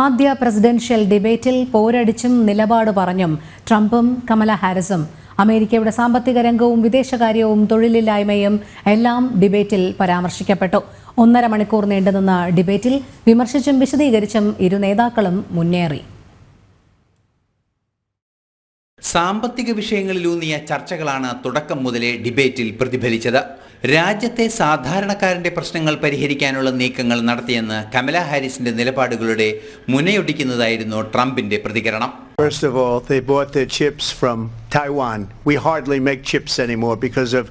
ആദ്യ പ്രസിഡൻഷ്യൽ ഡിബേറ്റിൽ പോരടിച്ചും നിലപാട് പറഞ്ഞും ട്രംപും കമല ഹാരിസും അമേരിക്കയുടെ സാമ്പത്തിക രംഗവും വിദേശകാര്യവും തൊഴിലില്ലായ്മയും എല്ലാം ഡിബേറ്റിൽ പരാമർശിക്കപ്പെട്ടു. 1.5 മണിക്കൂർ നീണ്ടുനിന്ന ഡിബേറ്റിൽ വിമർശിച്ചും വിശദീകരിച്ചും ഇരു നേതാക്കളും മുന്നേറി. സാമ്പത്തിക വിഷയങ്ങളിലൂന്നിയ ചർച്ചകളാണ് തുടക്കം മുതലേ ഡിബേറ്റിൽ പ്രതിഫലിച്ചത്. രാജ്യത്തെ സാധാരണക്കാരന്റെ പ്രശ്നങ്ങൾ പരിഹരിക്കാനുള്ള നീക്കങ്ങൾ നടത്തിയെന്ന് കമല ഹാരിസിന്റെ നിലപാടുകളുടെ മുനയൊടിക്കുന്നതായിരുന്നു ട്രംപിന്റെ പ്രതികരണം. First of all, they bought their chips from Taiwan. We hardly make chips anymore because of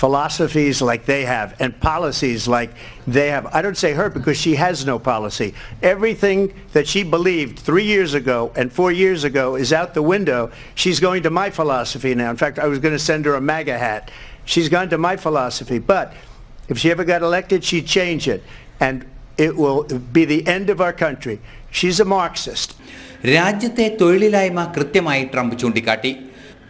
philosophies like they have and policies like they have. I don't say her because she has no policy. Everything that she believed 3 years ago and 4 years ago is out the window. She's going to my philosophy now. In fact, I was going to send her a MAGA hat. She's gone to my philosophy. But if she ever got elected, she'd change it. And it will be the end of our country. She's a Marxist. രാജ്യത്തെ തൊഴിലില്ലായ്മ കൃത്യമായി Trump ചൂണ്ടിക്കാട്ടി.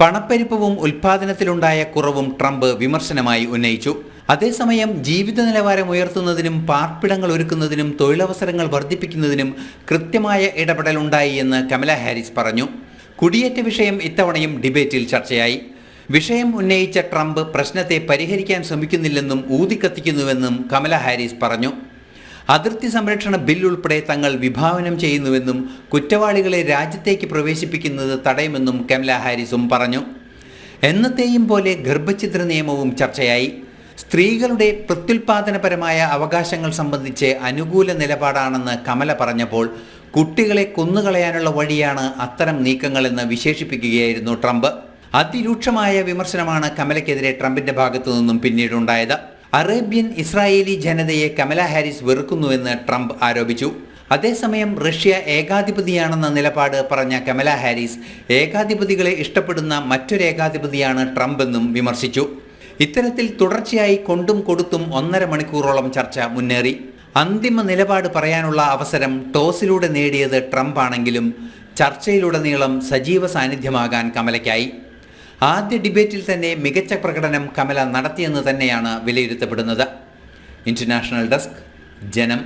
പണപ്പെരുപ്പവും ഉൽപാദനത്തിലുണ്ടായ കുറവും Trump വിമർശനമായി ഉന്നയിച്ചു. അതേസമയം ജീവിത നിലവാരം ഉയർത്തുന്നതിനും പാർപ്പിടങ്ങൾ ഒരുക്കുന്നതിനും തൊഴിലവസരങ്ങൾ വർദ്ധിപ്പിക്കുന്നതിനും കൃത്യമായ ഇടപെടൽ ഉണ്ടായി എന്ന് കമല ഹാരിസ് പറഞ്ഞു. കുടിയേറ്റ വിഷയം ഇത്തവണയും ഡിബേറ്റിൽ ചർച്ചയായി. വിഷയം ഉന്നയിച്ച ട്രംപ് പ്രശ്നത്തെ പരിഹരിക്കാൻ ശ്രമിക്കുന്നില്ലെന്നും ഊതിക്കത്തിക്കുന്നുവെന്നും കമല ഹാരിസ് പറഞ്ഞു. അതിർത്തി സംരക്ഷണ ബിൽ ഉൾപ്പെടെ തങ്ങൾ വിഭാവനം ചെയ്യുന്നുവെന്നും കുറ്റവാളികളെ രാജ്യത്തേക്ക് പ്രവേശിപ്പിക്കുന്നത് തടയുമെന്നും കമല ഹാരിസും പറഞ്ഞു. എന്നത്തെയും പോലെ ഗർഭഛിദ്ര നിയമവും ചർച്ചയായി. സ്ത്രീകളുടെ പ്രത്യുൽപാദനപരമായ അവകാശങ്ങൾ സംബന്ധിച്ച് അനുകൂല നിലപാടാണെന്ന് കമല പറഞ്ഞപ്പോൾ കുട്ടികളെ കൊന്നുകളയാനുള്ള വഴിയാണ് അത്തരം നീക്കങ്ങളെന്ന് വിശേഷിപ്പിക്കുകയായിരുന്നു ട്രംപ്. അതിരൂക്ഷമായ വിമർശനമാണ് കമലയ്ക്കെതിരെ ട്രംപിന്റെ ഭാഗത്തു നിന്നും പിന്നീടുണ്ടായത്. അറേബ്യൻ ഇസ്രായേലി ജനതയെ കമല ഹാരിസ് വെറുക്കുന്നുവെന്ന് ട്രംപ് ആരോപിച്ചു. അതേസമയം റഷ്യ ഏകാധിപതിയാണെന്ന നിലപാട് പറഞ്ഞ കമല ഹാരിസ് ഏകാധിപതികളെ ഇഷ്ടപ്പെടുന്ന മറ്റൊരു ഏകാധിപതിയാണ് ട്രംപ് എന്നും വിമർശിച്ചു. ഇത്തരത്തിൽ തുടർച്ചയായി കൊണ്ടും കൊടുത്തും 1.5 മണിക്കൂറോളം ചർച്ച മുന്നേറി. അന്തിമ നിലപാട് പറയാനുള്ള അവസരം ടോസിലൂടെ നേടിയത് ട്രംപ് ആണെങ്കിലും ചർച്ചയിലുടനീളം സജീവ സാന്നിധ്യമാകാൻ കമലയ്ക്കായി. ആദ്യ ഡിബേറ്റിൽ തന്നെ മികച്ച പ്രകടനം കമല നടത്തിയെന്ന് തന്നെയാണ് വിലയിരുത്തപ്പെടുന്നത്. ഇന്റർനാഷണൽ ഡെസ്ക്, ജനം.